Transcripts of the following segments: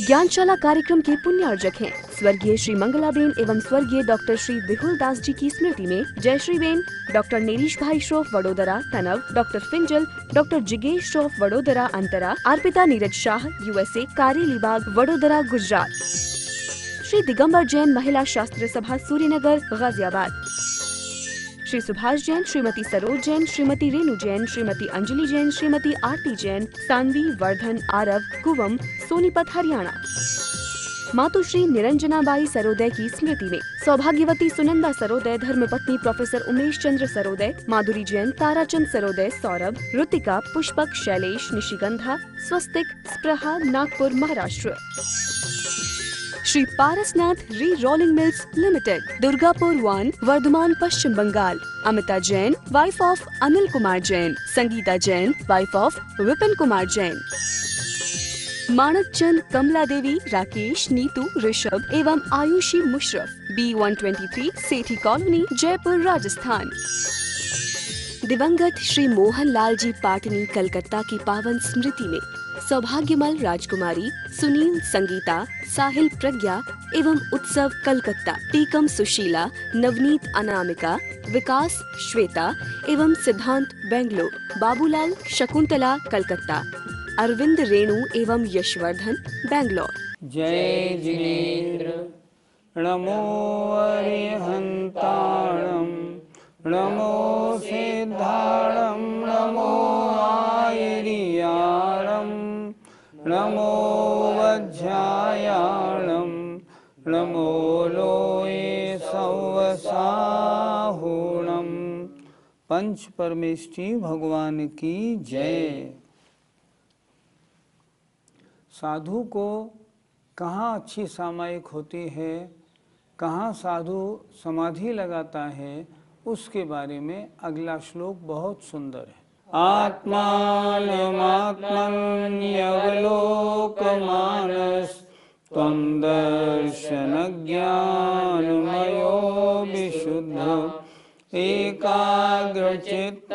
ज्ञानशाला कार्यक्रम के पुण्यार्जक हैं स्वर्गीय श्री मंगलाबेन एवं स्वर्गीय डॉक्टर श्री विहुल दास जी की स्मृति में जयश्री बेन, डॉक्टर नेरीश भाई श्रोफ वडोदरा तनव, डॉक्टर फिंजल, डॉक्टर जिगेश श्रोफ वडोदरा अंतरा, अर्पिता नीरज शाह USA कारेलीबाग वडोदरा गुजरात, श्री दिगंबर जैन महिला शास्त्र सभा सूर्यनगर गाजियाबाद, श्री सुभाष जैन, श्रीमती सरोज जैन, श्रीमती रेणु जैन, श्रीमती अंजलि जैन, श्रीमती आरती जैन, सानवी, वर्धन, आरव, कुवम, सोनीपत हरियाणा। मातुश्री निरंजनाबाई सरोदय की स्मृति में सौभाग्यवती सुनंदा सरोदय, धर्मपत्नी professor Umesh Chandra Sarodaya, Madhuri Jain, Tarachand Sarodaya, Saurabh, Ritika, Pushpak, Shailesh, Nishigandha, Swastik, Spraha, Nagpur Maharashtra. Shri Parasnath rerolling mills limited, Durgapur 1, Vardhaman Paschim Bangal. Amita Jain, wife of Anil Kumar Jain, Sangeeta Jain, wife of Vipin Kumar Jain. Manak Chand, Kamala Devi, Rakesh, Neetu, Rishabh एवं आयुषी मुशरफ, B123 सेठी कॉलोनी, जयपुर, राजस्थान। दिवंगत श्री मोहन लाल जी पाटनी कलकत्ता की पावन स्मृति में सौभाग्यमल राजकुमारी, सुनील, संगीता, साहिल, प्रज्ञा एवं उत्सव कलकत्ता, टीकम सुशीला, नवनीत अनामिका, विकास श्वेता एवं सिद्धांत बेंगलोर, बाबूलाल शकुंतला कलकत्ता, अरविंद रेणु एवं यशवर्धन बेंगलोर। जय जिनेन्द्र नमो अरिहंताणं नमो सिद्धाणं नमो आयर्याणं नमो वज्रायाणं नमो लोये सवसाहुणं। पंच परमेष्टि भगवान की जय। साधु को कहाँ अच्छी सामायिक होती है, कहाँ साधु समाधि लगाता है, उसके बारे में अगला श्लोक बहुत सुंदर है। आत्मानमात्मन्यवलोकमानस त्वं दर्शनज्ञानमयो विशुद्ध एकाग्रचित्त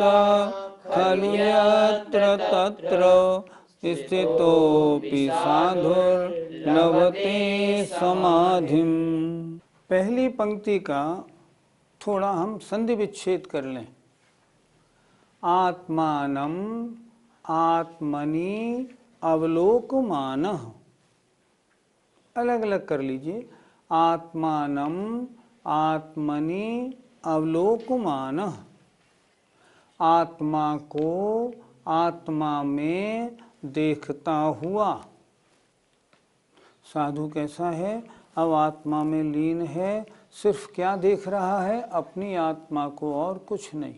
खलु यत्र तत्र स्थितोपि साधुर्लभते समाधिम। पहली पंक्ति का थोड़ा हम संधि विच्छेद कर लें। आत्मानम आत्मनि अवलोकमानः, अलग अलग कर लीजिए। आत्मानम आत्मनि अवलोकमानः, आत्मा को आत्मा में देखता हुआ। साधु कैसा है? अब आत्मा में लीन है, सिर्फ क्या देख रहा है? अपनी आत्मा को और कुछ नहीं।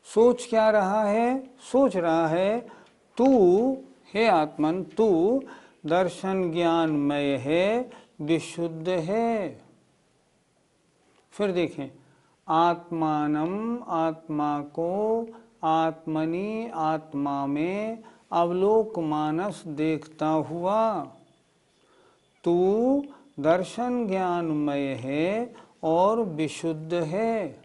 सोच क्या रहा है? सोच रहा है तू हे आत्मन, तू दर्शन ज्ञानमय है, विशुद्ध है। फिर देखें, आत्मानम आत्मा को आत्मनि आत्मा में अवलोक मानस देखता हुआ। तू दर्शन ज्ञानमय है और विशुद्ध है।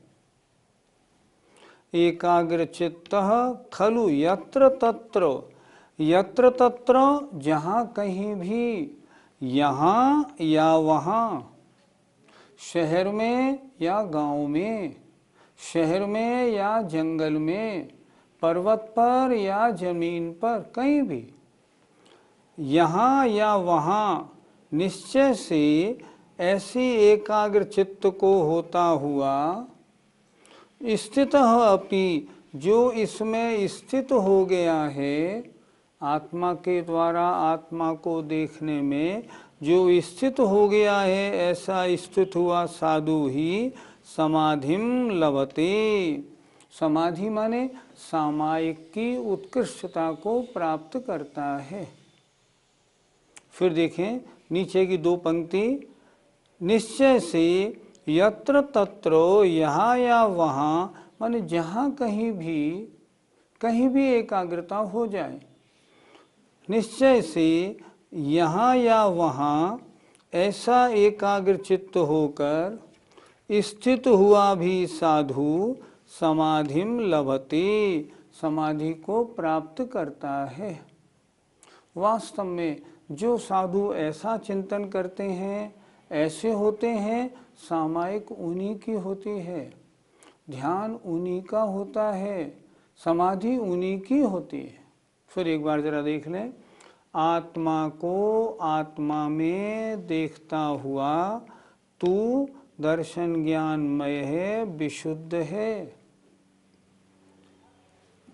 एकाग्र चित्तः खलु यत्र तत्र, यत्र तत्र जहाँ कहीं भी, यहाँ या वहाँ, शहर में या गांव में, शहर में या जंगल में, पर्वत पर या जमीन पर, कहीं भी, यहाँ या वहाँ निश्चय से ऐसी एकाग्र चित्त को होता हुआ, स्थितः अपि जो इसमें स्थित हो गया है, आत्मा के द्वारा आत्मा को देखने में जो स्थित हो गया है, ऐसा स्थित हुआ साधु ही समाधिम लभते। समाधि माने सामायिक की उत्कृष्टता को प्राप्त करता है। फिर देखें नीचे की दो पंक्ति, निश्चय से यत्र तत्र, यहाँ या वहाँ, माने जहाँ कहीं भी एकाग्रता हो जाए। निश्चय से यहाँ या वहाँ ऐसा एकाग्र चित्त होकर स्थित हुआ भी साधु समाधिम लभते, समाधि को प्राप्त करता है। वास्तव में जो साधु ऐसा चिंतन करते हैं, ऐसे होते हैं, सामायिक उन्हीं की होती है, ध्यान उन्हीं का होता है, समाधि उन्हीं की होती है। फिर एक बार जरा देख लें, आत्मा को आत्मा में देखता हुआ तू दर्शन ज्ञानमय है, विशुद्ध है।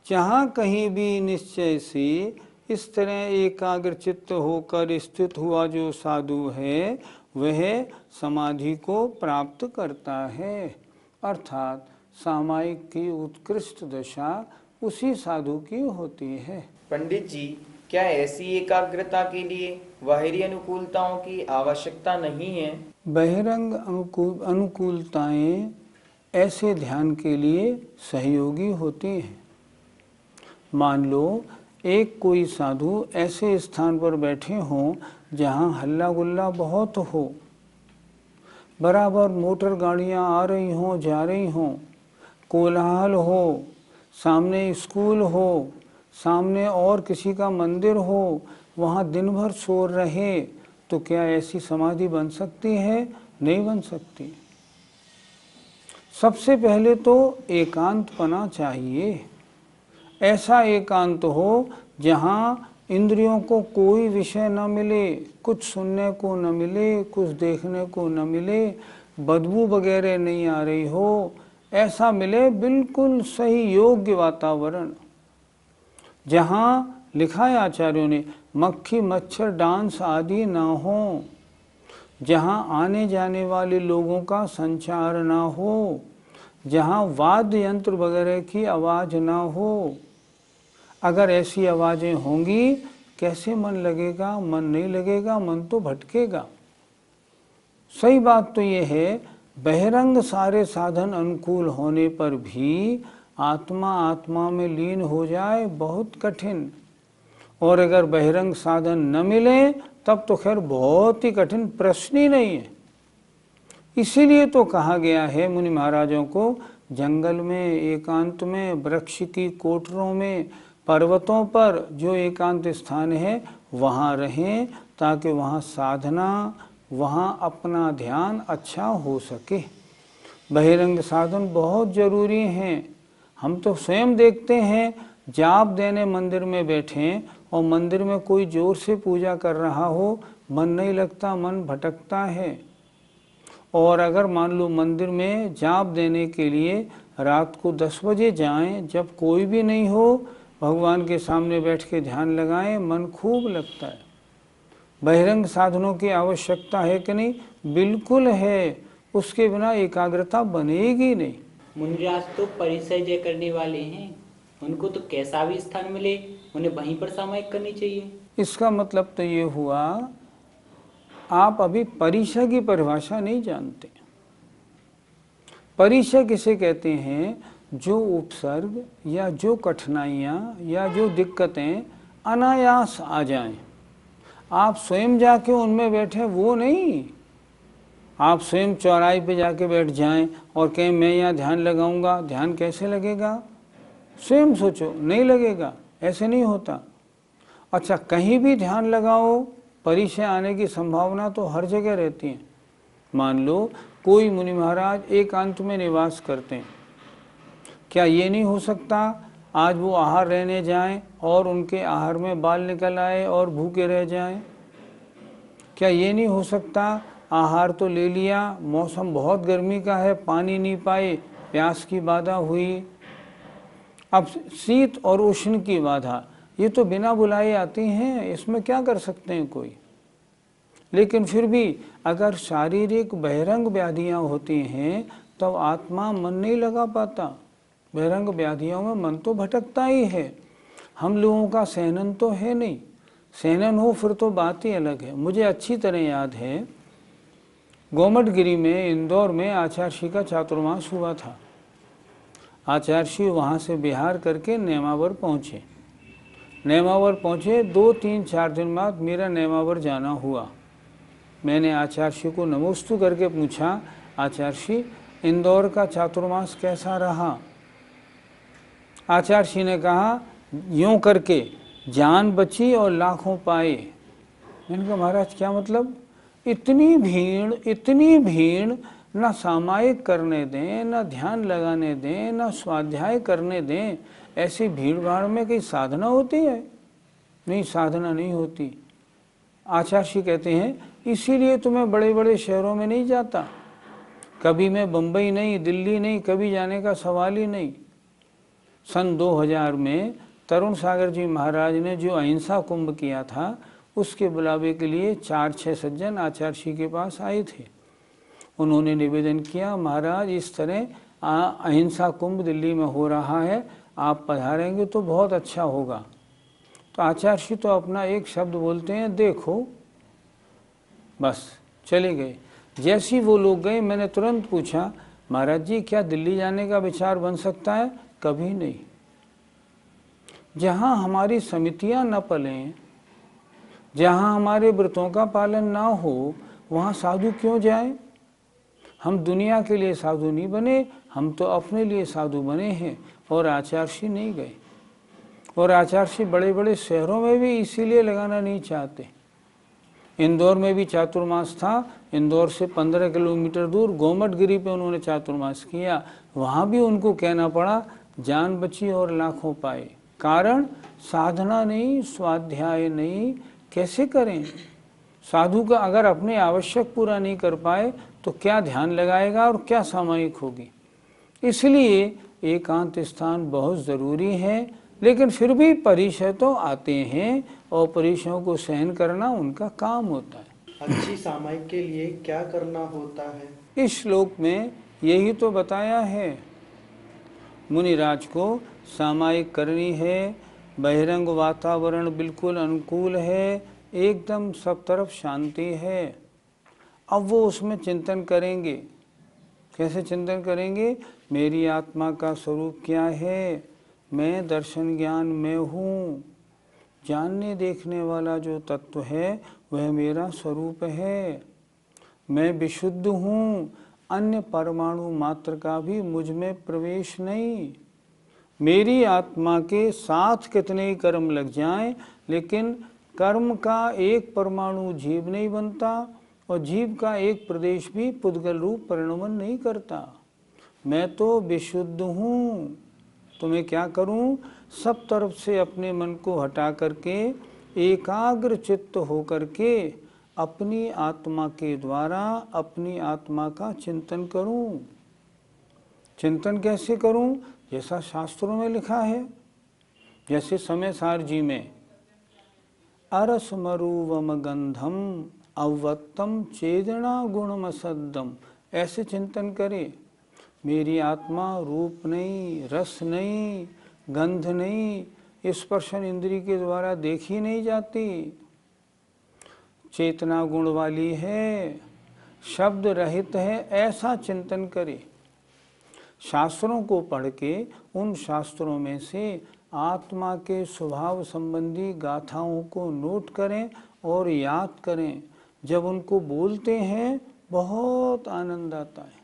जहाँ कहीं भी निश्चय से इस तरह एकाग्र चित्त होकर स्थित हुआ जो साधु है, वह समाधि को प्राप्त करता है, अर्थात सामायिक की उत्कृष्ट दशा उसी साधु की होती है। पंडित जी, क्या ऐसी एकाग्रता के लिए बाहरी अनुकूलताओं की आवश्यकता नहीं है? बहिरंग अनुकूलताएं ऐसे ध्यान के लिए सहयोगी होती हैं। मान लो एक कोई साधु ऐसे स्थान पर बैठे हों जहाँ हल्ला गुल्ला बहुत हो, बराबर मोटर गाड़ियाँ आ रही हों जा रही हों, कोलाहल हो, सामने स्कूल हो, सामने और किसी का मंदिर हो, वहाँ दिन भर शोर रहे, तो क्या ऐसी समाधि बन सकती है? नहीं बन सकती। सबसे पहले तो एकांतपना चाहिए। ऐसा एकांत हो जहाँ इंद्रियों को कोई विषय न मिले, कुछ सुनने को न मिले, कुछ देखने को न मिले, बदबू वगैरह नहीं आ रही हो, ऐसा मिले बिल्कुल सही योग्य वातावरण, जहाँ लिखा है आचार्यों ने, मक्खी मच्छर डांस आदि ना हो, जहाँ आने जाने वाले लोगों का संचार ना हो, जहाँ वाद्य यंत्र वगैरह की आवाज़ ना हो। अगर ऐसी आवाज़ें होंगी कैसे मन लगेगा? मन नहीं लगेगा, मन तो भटकेगा। सही बात तो ये है, बहिरंग सारे साधन अनुकूल होने पर भी आत्मा आत्मा में लीन हो जाए बहुत कठिन, और अगर बहिरंग साधन न मिले तब तो खैर बहुत ही कठिन, प्रश्न ही नहीं है। इसीलिए तो कहा गया है मुनि महाराजों को, जंगल में, एकांत में, वृक्ष की कोठरों में, पर्वतों पर जो एकांत स्थान है वहाँ रहें, ताकि वहाँ साधना, वहाँ अपना ध्यान अच्छा हो सके। बहिरंग साधन बहुत ज़रूरी हैं। हम तो स्वयं देखते हैं, जाप देने मंदिर में बैठें और मंदिर में कोई जोर से पूजा कर रहा हो, मन नहीं लगता, मन भटकता है। और अगर मान लो मंदिर में जाप देने के लिए रात को 10 बजे जाएं, जब कोई भी नहीं हो, भगवान के सामने बैठ के ध्यान लगाएं, मन खूब लगता है। बहिरंग साधनों की आवश्यकता है कि नहीं? बिल्कुल है, उसके बिना एकाग्रता बनेगी नहीं। मुनिराज तो परिचर्या करने वाले हैं, उनको तो कैसा भी स्थान मिले उन्हें वहीं पर सामायिक करनी चाहिए। इसका मतलब तो ये हुआ, आप अभी परिचय की परिभाषा नहीं जानते। परिचय किसे कहते हैं? जो उपसर्ग या जो कठिनाइयाँ या जो दिक्कतें अनायास आ जाएं, आप स्वयं जाके उनमें बैठे, वो नहीं। आप स्वयं चौराहे पे जाके बैठ जाएं और कहें मैं यहाँ ध्यान लगाऊंगा, ध्यान कैसे लगेगा? स्वयं सोचो, नहीं लगेगा, ऐसे नहीं होता। अच्छा, कहीं भी ध्यान लगाओ, परिचय आने की संभावना तो हर जगह रहती है। मान लो कोई मुनि महाराज एकांत में निवास करते हैं, क्या ये नहीं हो सकता आज वो आहार रहने जाएं और उनके आहार में बाल निकल आए और भूखे रह जाएं? क्या ये नहीं हो सकता आहार तो ले लिया, मौसम बहुत गर्मी का है, पानी नहीं पाए, प्यास की बाधा हुई, अब शीत और उष्ण की बाधा, ये तो बिना बुलाए आती हैं, इसमें क्या कर सकते हैं कोई। लेकिन फिर भी अगर शारीरिक बहिरंग व्याधियाँ होती हैं तब आत्मा मन नहीं लगा पाता। बहिरंग व्याधियों में मन तो भटकता ही है। हम लोगों का सहनन तो है नहीं, सहनन हो फिर तो बात ही अलग है। मुझे अच्छी तरह याद है, गोमटगिरी में, इंदौर में आचार्य का चातुर्मास हुआ था। आचार्य वहाँ से बिहार करके नेमावर पहुँचे। नेमावर पहुँचे 2-3-4 दिन बाद मेरा नेमावर जाना हुआ। मैंने आचार्य को नमोस्तु करके पूछा, आचार्य इंदौर का चातुर्मास कैसा रहा? आचार्य ने कहा, यूँ करके जान बची और लाखों पाए। मैंने कहा महाराज क्या मतलब? इतनी भीड़ ना सामायिक करने दें, ना ध्यान लगाने दें, ना स्वाध्याय करने दें, ऐसी भीड़ भाड़ में कहीं साधना होती है? नहीं, साधना नहीं होती। आचार्य जी कहते हैं इसीलिए तो मैं बड़े बड़े शहरों में नहीं जाता, कभी मैं बम्बई नहीं, दिल्ली नहीं, कभी जाने का सवाल ही नहीं। सन 2000 में तरुण सागर जी महाराज ने जो अहिंसा कुंभ किया था, उसके बुलावे के लिए 4-6 सज्जन आचार्य जी के पास आए थे। उन्होंने निवेदन किया, महाराज इस तरह अहिंसा कुंभ दिल्ली में हो रहा है, आप पधारेंगे तो बहुत अच्छा होगा। तो आचार्य जी तो अपना एक शब्द बोलते हैं, देखो, बस चले गए। जैसे ही वो लोग गए, मैंने तुरंत पूछा, महाराज जी क्या दिल्ली जाने का विचार बन सकता है? कभी नहीं। जहाँ हमारी समितियाँ न पलें, जहाँ हमारे व्रतों का पालन ना हो, वहाँ साधु क्यों जाए? हम दुनिया के लिए साधु नहीं बने, हम तो अपने लिए साधु बने हैं। और आचार्य जी नहीं गए, और आचार्य जी बड़े बड़े शहरों में भी इसीलिए लगाना नहीं चाहते। इंदौर में भी चातुर्मास था, इंदौर से 15 किलोमीटर दूर गोमटगिरी पे उन्होंने चातुर्मास किया, वहाँ भी उनको कहना पड़ा, जान बची और लाखों पाए। कारण साधना नहीं, स्वाध्याय नहीं, कैसे करें? साधु का अगर अपने आवश्यक पूरा नहीं कर पाए तो क्या ध्यान लगाएगा और क्या सामायिक होगी? इसलिए एकांत स्थान बहुत ज़रूरी है, लेकिन फिर भी परिचय तो आते हैं और परिचयों को सहन करना उनका काम होता है। अच्छी सामायिक के लिए क्या करना होता है? इस श्लोक में यही तो बताया है। मुनिराज को सामायिक करनी है, बहिरंग वातावरण बिल्कुल अनुकूल है, एकदम सब तरफ शांति है। अब वो उसमें चिंतन करेंगे। कैसे चिंतन करेंगे? मेरी आत्मा का स्वरूप क्या है? मैं दर्शन ज्ञान में हूँ। जानने देखने वाला जो तत्व है वह मेरा स्वरूप है। मैं विशुद्ध हूँ, अन्य परमाणु मात्र का भी मुझ में प्रवेश नहीं। मेरी आत्मा के साथ कितने ही कर्म लग जाएं, लेकिन कर्म का एक परमाणु जीव नहीं बनता और जीव का एक प्रदेश भी पुद्गल रूप परिणमन नहीं करता। मैं तो विशुद्ध हूँ। तो मैं क्या करूँ? सब तरफ से अपने मन को हटा करके एकाग्र चित्त होकर के अपनी आत्मा के द्वारा अपनी आत्मा का चिंतन करूं। चिंतन कैसे करूं? जैसा शास्त्रों में लिखा है। जैसे समय सार जी में अरसमरुवम गंधम अवत्तम चेदना गुणमसद्दम, ऐसे चिंतन करे। मेरी आत्मा रूप नहीं, रस नहीं, गंध नहीं, स्पर्शन इंद्री के द्वारा देखी नहीं जाती, चेतना गुण वाली है, शब्द रहित है, ऐसा चिंतन करे। शास्त्रों को पढ़ के उन शास्त्रों में से आत्मा के स्वभाव संबंधी गाथाओं को नोट करें और याद करें। जब उनको बोलते हैं बहुत आनंद आता है,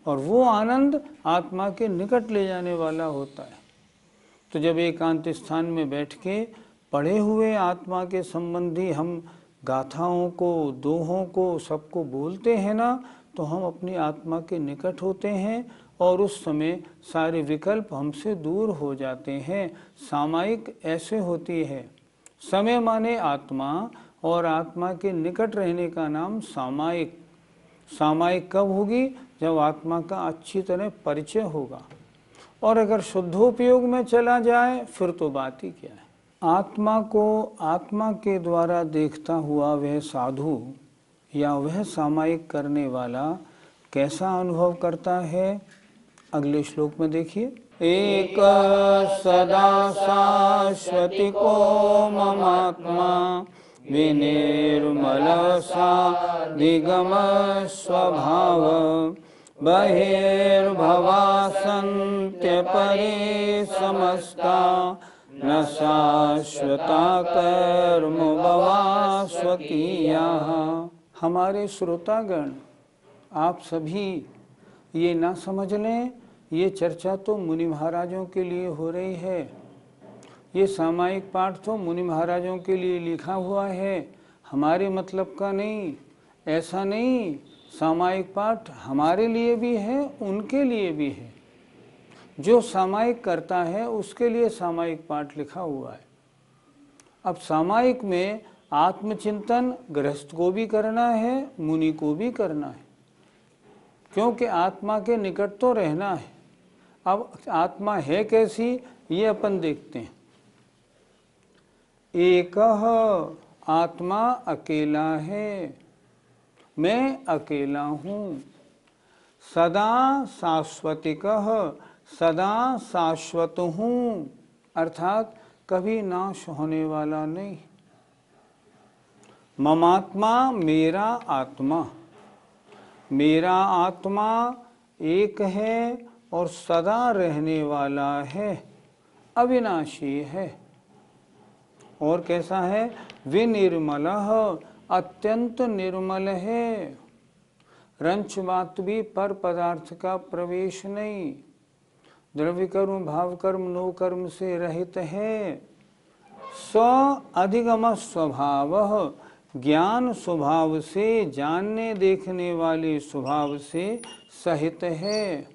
और वो आनंद आत्मा के निकट ले जाने वाला होता है। तो जब एकांत स्थान में बैठ के पढ़े हुए आत्मा के संबंधी हम गाथाओं को, दोहों को, सबको बोलते हैं ना, तो हम अपनी आत्मा के निकट होते हैं और उस समय सारे विकल्प हमसे दूर हो जाते हैं। सामायिक ऐसे होती है। समय माने आत्मा, और आत्मा के निकट रहने का नाम सामायिक। सामायिक कब होगी? जब आत्मा का अच्छी तरह परिचय होगा। और अगर शुद्धोपयोग में चला जाए फिर तो बात ही क्या है। आत्मा को आत्मा के द्वारा देखता हुआ वह साधु या वह सामायिक करने वाला कैसा अनुभव करता है? अगले श्लोक में देखिए। एक सदा शाश्वती को ममात्मा विनिर्मल साधिगम स्वभाव बहिर्भवासन्त्य परे समस्ता न शाश्वता कर्म भवा स्वकीयाः। हमारे श्रोतागण आप सभी ये ना समझ लें ये चर्चा तो मुनि महाराजों के लिए हो रही है। ये सामायिक पाठ तो मुनि महाराजों के लिए लिखा हुआ है, हमारे मतलब का नहीं। ऐसा नहीं, सामायिक पाठ हमारे लिए भी है, उनके लिए भी है। जो सामायिक करता है उसके लिए सामायिक पाठ लिखा हुआ है। अब सामायिक में आत्मचिंतन गृहस्थ को भी करना है, मुनि को भी करना है, क्योंकि आत्मा के निकट तो रहना है। अब आत्मा है कैसी, ये अपन देखते हैं। एकह आत्मा अकेला है, मैं अकेला हूँ। सदा शाश्वतिकः, सदा शाश्वत हूँ, अर्थात कभी नाश होने वाला नहीं। ममात्मा, मेरा आत्मा, मेरा आत्मा एक है और सदा रहने वाला है, अविनाशी है। और कैसा है, विनिर्मलः, अत्यंत निर्मल है। रंच मात्र भी पर पदार्थ का प्रवेश नहीं, द्रव्य कर्म भाव कर्म नो कर्म से रहित है। स्व अधिगम स्वभाव, ज्ञान स्वभाव से, जानने देखने वाले स्वभाव से सहित है,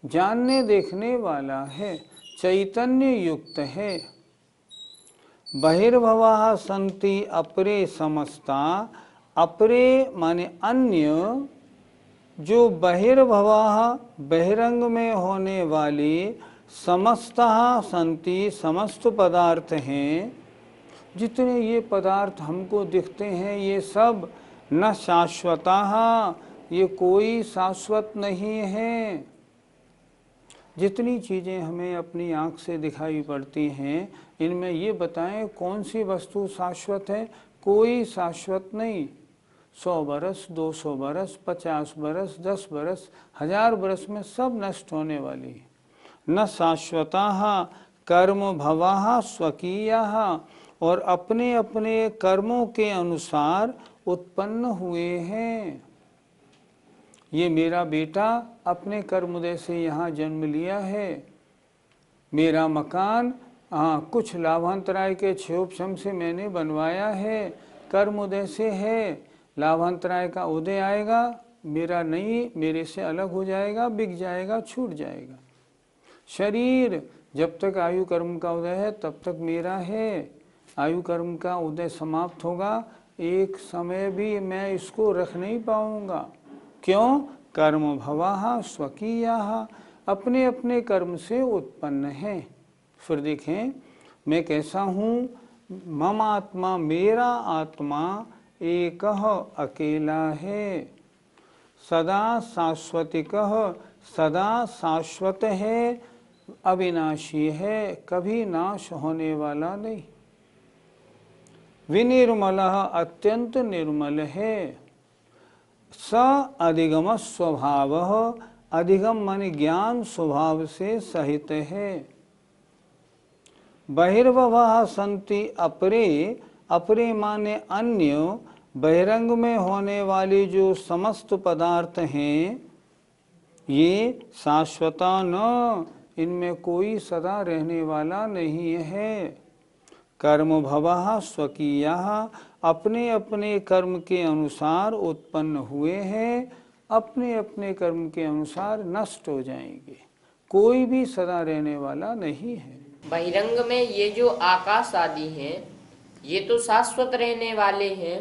जानने देखने वाला है, चैतन्य युक्त है। बहिर्भवाः सन्ति अपरे समस्ता, अपरे माने अन्य, जो बहिर्भवाः बहिरंग में होने वाले, समस्तः सन्ति समस्त पदार्थ हैं, जितने ये पदार्थ हमको दिखते हैं ये सब न शाश्वतः, ये कोई शाश्वत नहीं है। जितनी चीज़ें हमें अपनी आँख से दिखाई पड़ती हैं, इनमें ये बताएं कौन सी वस्तु शाश्वत है। कोई शाश्वत नहीं। 100 बरस, 200 बरस, 50 बरस, 10 बरस, 1000 बरस में सब नष्ट होने वाली है। न शाश्वतः कर्म भवाः स्वकीयाः, और अपने अपने कर्मों के अनुसार उत्पन्न हुए हैं। ये मेरा बेटा अपने कर्मोदय से यहाँ जन्म लिया है। मेरा मकान कुछ लाभांतराय के क्षयोपशम से मैंने बनवाया है, कर्मोदय से है। लाभांतराय का उदय आएगा, मेरा नहीं, मेरे से अलग हो जाएगा, बिक जाएगा, छूट जाएगा। शरीर जब तक आयु कर्म का उदय है तब तक मेरा है। आयु कर्म का उदय समाप्त होगा, एक समय भी मैं इसको रख नहीं पाऊंगा। क्यों? कर्म भवाः स्वकीयाः, अपने अपने कर्म से उत्पन्न है। फिर देखें मैं कैसा हूँ। मम आत्मा, मेरा आत्मा एकः अकेला है। सदा शाश्वतिकः, सदा शाश्वत है, अविनाशी है, कभी नाश होने वाला नहीं। विनिर्मलः, अत्यंत निर्मल है। स अधिगम स्वभावः, अधिगम माने ज्ञान स्वभाव से सहित है। बहिर्भवाः सन्ति अपरे, अपरे माने अन्य, बहिरंग में होने वाले जो समस्त पदार्थ हैं ये शाश्वता न, इनमें कोई सदा रहने वाला नहीं है। कर्म भवाः स्वकीयाः, अपने अपने कर्म के अनुसार उत्पन्न हुए हैं, अपने अपने कर्म के अनुसार नष्ट हो जाएंगे। कोई भी सदा रहने वाला नहीं है। बहिरंग में ये जो आकाश आदि हैं ये तो शाश्वत रहने वाले हैं,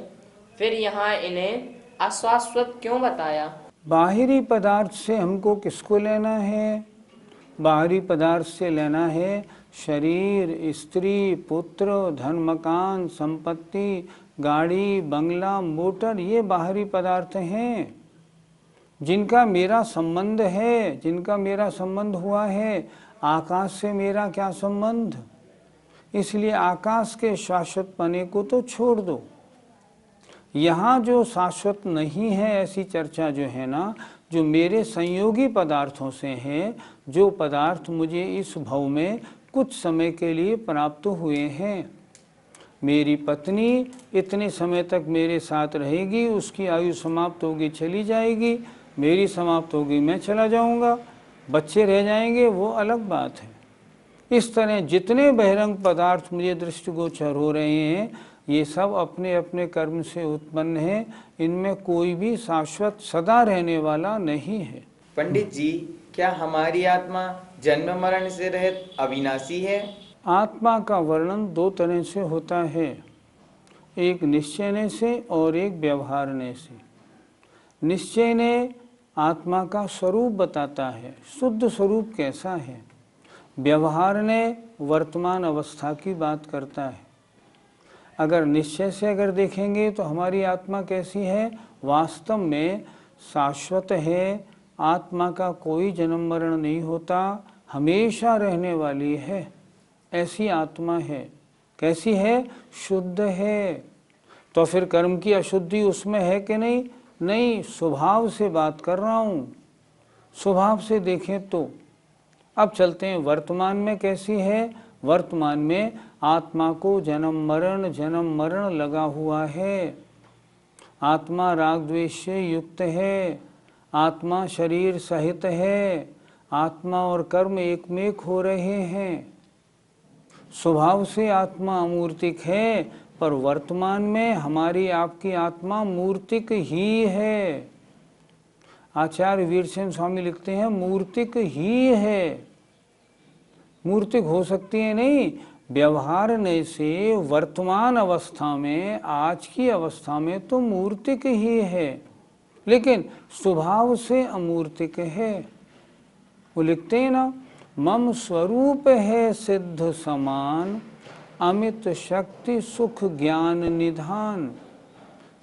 फिर यहाँ इन्हें अशाश्वत क्यों बताया? बाहरी पदार्थ से हमको किसको लेना है? बाहरी पदार्थ से लेना है शरीर, स्त्री, पुत्र, धन, मकान, संपत्ति, गाड़ी, बंगला, मोटर, ये बाहरी पदार्थ हैं जिनका मेरा संबंध है, जिनका मेरा संबंध हुआ है। आकाश से मेरा क्या संबंध? इसलिए आकाश के शाश्वत पने को तो छोड़ दो। यहाँ जो शाश्वत नहीं है ऐसी चर्चा जो है ना, जो मेरे संयोगी पदार्थों से है, जो पदार्थ मुझे इस भव में कुछ समय के लिए प्राप्त हुए हैं। मेरी पत्नी इतने समय तक मेरे साथ रहेगी, उसकी आयु समाप्त होगी चली जाएगी, मेरी समाप्त होगी मैं चला जाऊंगा, बच्चे रह जाएंगे वो अलग बात है। इस तरह जितने बहिरंग पदार्थ मुझे दृष्टिगोचर हो रहे हैं ये सब अपने अपने कर्म से उत्पन्न हैं, इनमें कोई भी शाश्वत सदा रहने वाला नहीं है। पंडित जी, क्या हमारी आत्मा जन्म मरण से रहित अविनाशी है? आत्मा का वर्णन दो तरह से होता है, एक निश्चयने से और एक व्यवहारने से। निश्चयने आत्मा का स्वरूप बताता है, शुद्ध स्वरूप कैसा है। व्यवहारने वर्तमान अवस्था की बात करता है। अगर निश्चय से अगर देखेंगे तो हमारी आत्मा कैसी है, वास्तव में शाश्वत है, आत्मा का कोई जन्म मरण नहीं होता, हमेशा रहने वाली है, ऐसी आत्मा है। कैसी है, शुद्ध है। तो फिर कर्म की अशुद्धि उसमें है कि नहीं? नहीं, स्वभाव से बात कर रहा हूँ, स्वभाव से देखें तो। अब चलते हैं वर्तमान में कैसी है। वर्तमान में आत्मा को जन्म मरण लगा हुआ है। आत्मा राग द्वेष से युक्त है, आत्मा शरीर सहित है, आत्मा और कर्म एक में एक हो रहे हैं। स्वभाव से आत्मा अमूर्तिक है, पर वर्तमान में हमारी आपकी आत्मा मूर्तिक ही है। आचार्य वीरसेन स्वामी लिखते हैं मूर्तिक ही है, मूर्तिक हो सकती है नहीं। व्यवहारने से वर्तमान अवस्था में, आज की अवस्था में तो मूर्तिक ही है, लेकिन स्वभाव से अमूर्तिक है। वो लिखते हैं ना, मम स्वरूप है सिद्ध समान, अमित शक्ति सुख ज्ञान निधान,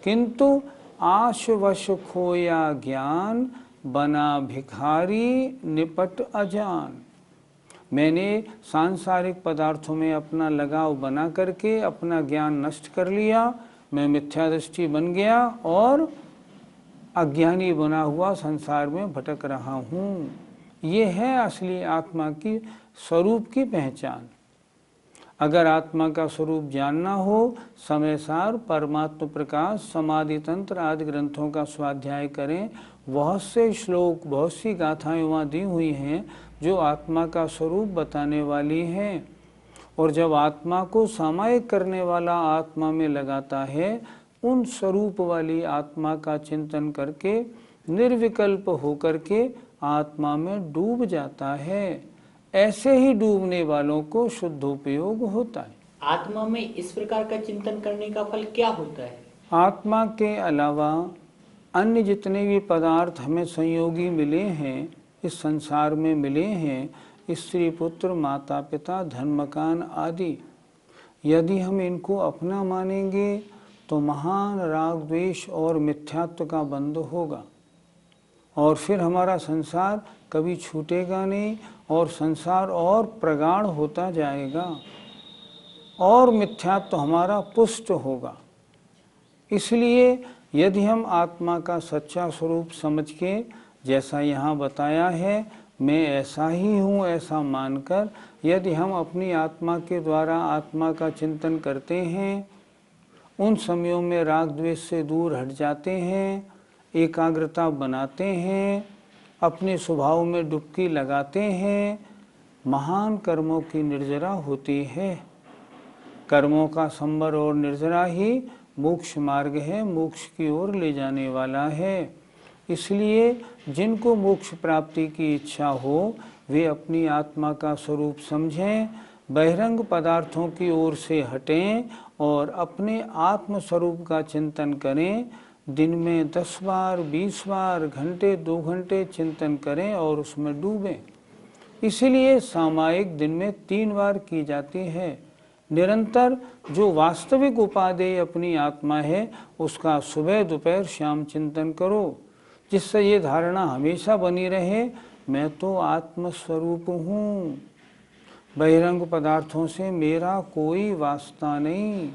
किंतु आशवश खोया ज्ञान, बना भिखारी निपट अजान। मैंने सांसारिक पदार्थों में अपना लगाव बना करके अपना ज्ञान नष्ट कर लिया, मैं मिथ्या दृष्टि बन गया और अज्ञानी बना हुआ संसार में भटक रहा हूँ। ये है असली आत्मा की स्वरूप की पहचान। अगर आत्मा का स्वरूप जानना हो, समय सार परमात्म प्रकाश समाधि तंत्र आदि ग्रंथों का स्वाध्याय करें। बहुत से श्लोक, बहुत सी गाथाएं वहाँ दी हुई हैं जो आत्मा का स्वरूप बताने वाली हैं। और जब आत्मा को सामायिक करने वाला आत्मा में लगाता है, उन स्वरूप वाली आत्मा का चिंतन करके निर्विकल्प होकर के आत्मा में डूब जाता है। ऐसे ही डूबने वालों को शुद्धोपयोग होता है। आत्मा में इस प्रकार का चिंतन करने का फल क्या होता है? आत्मा के अलावा अन्य जितने भी पदार्थ हमें संयोगी मिले हैं, इस संसार में मिले हैं, स्त्री पुत्र माता पिता धन मकान आदि, यदि हम इनको अपना मानेंगे तो महान राग द्वेष और मिथ्यात्व का बंध होगा, और फिर हमारा संसार कभी छूटेगा नहीं और संसार और प्रगाढ़ होता जाएगा और मिथ्यात्व हमारा पुष्ट होगा। इसलिए यदि हम आत्मा का सच्चा स्वरूप समझ के, जैसा यहाँ बताया है, मैं ऐसा ही हूँ ऐसा मानकर यदि हम अपनी आत्मा के द्वारा आत्मा का चिंतन करते हैं, उन समयों में राग द्वेष से दूर हट जाते हैं, एकाग्रता बनाते हैं, अपने स्वभाव में डुबकी लगाते हैं, महान कर्मों की निर्जरा होती है। कर्मों का संवर और निर्जरा ही मोक्ष मार्ग है, मोक्ष की ओर ले जाने वाला है। इसलिए जिनको मोक्ष प्राप्ति की इच्छा हो वे अपनी आत्मा का स्वरूप समझें, बहिरंग पदार्थों की ओर से हटें और अपने आत्म स्वरूप का चिंतन करें। दिन में 10 बार 20 बार घंटे 2 घंटे चिंतन करें और उसमें डूबें। इसीलिए सामायिक दिन में 3 बार की जाती है। निरंतर जो वास्तविक उपादेय अपनी आत्मा है उसका सुबह दोपहर शाम चिंतन करो, जिससे ये धारणा हमेशा बनी रहे, मैं तो आत्मस्वरूप हूँ, बहिरंग पदार्थों से मेरा कोई वास्ता नहीं,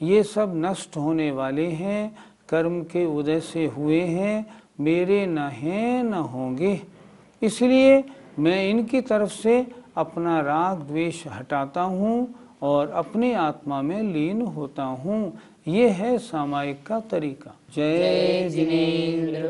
ये सब नष्ट होने वाले हैं, कर्म के उदय से हुए हैं, मेरे न हैं न होंगे। इसलिए मैं इनकी तरफ से अपना राग द्वेष हटाता हूँ और अपनी आत्मा में लीन होता हूँ। ये है सामायिक का तरीका। जय जिनेन्द्र।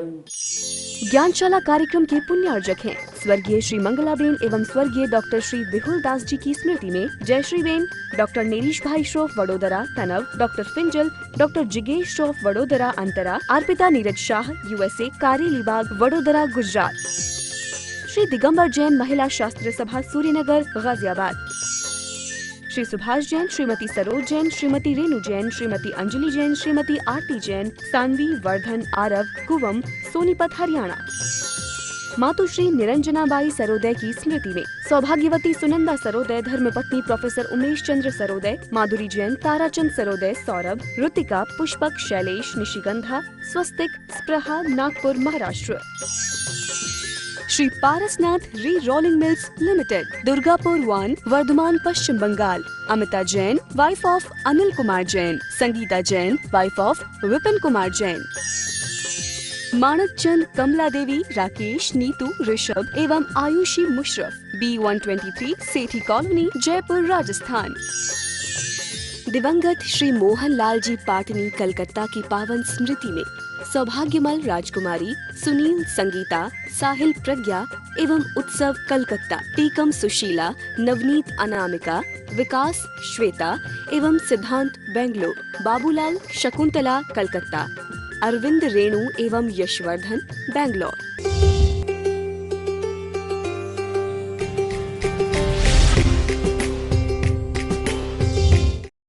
ज्ञानशाला कार्यक्रम के पुण्यार्जक हैं स्वर्गीय श्री मंगलाबेन एवं स्वर्गीय डॉक्टर श्री विहुल दास जी की स्मृति में जयश्री बेन, डॉक्टर नेरीश भाई श्रोफ वडोदरा तनव, डॉक्टर फिंजल, डॉक्टर जिगेश श्रोफ वडोदरा अंतरा, अर्पिता नीरज शाह USA कारेलीबाग वडोदरा गुजरात, श्री दिगंबर जैन महिला शास्त्र सभा सूर्यनगर गाजियाबाद, श्री सुभाष जैन, श्रीमती सरोज जैन, श्रीमती रेणु जैन, श्रीमती अंजलि जैन, श्रीमती आरती जैन, सानवी वर्धन आरव कुवम सोनीपत हरियाणा। मातुश्री निरंजनाबाई सरोदय की स्मृति में सौभाग्यवती सुनंदा सरोदय, धर्मपत्नी professor Umesh Chandra Sarodaya, Madhuri Jain, Tarachand Sarodaya, Saurabh, Ritika, Pushpak, Shailesh, Nishigandha, Swastik, Spraha, Nagpur Maharashtra. Shri Parasnath rerolling mills limited, Durgapur 1, Vardhaman Paschim Bangal, Amita Jain, wife of Anil Kumar Jain, Sangeeta Jain, wife of Vipin Kumar Jain, Manak Chand, Kamala Devi, Rakesh, Neetu, Rishabh एवं आयुषी मुशरफ, B123 सेठी कॉलोनी, जयपुर राजस्थान। दिवंगत श्री मोहन लाल जी पाटनी कलकत्ता की पावन स्मृति में सौभाग्यमल राजकुमारी, सुनील संगीता, साहिल प्रज्ञा एवं उत्सव कलकत्ता, टीकम सुशीला, नवनीत अनामिका, विकास श्वेता एवं सिद्धांत बेंगलोर, बाबूलाल शकुंतला कलकत्ता, अरविंद रेणु एवं यशवर्धन बेंगलोर।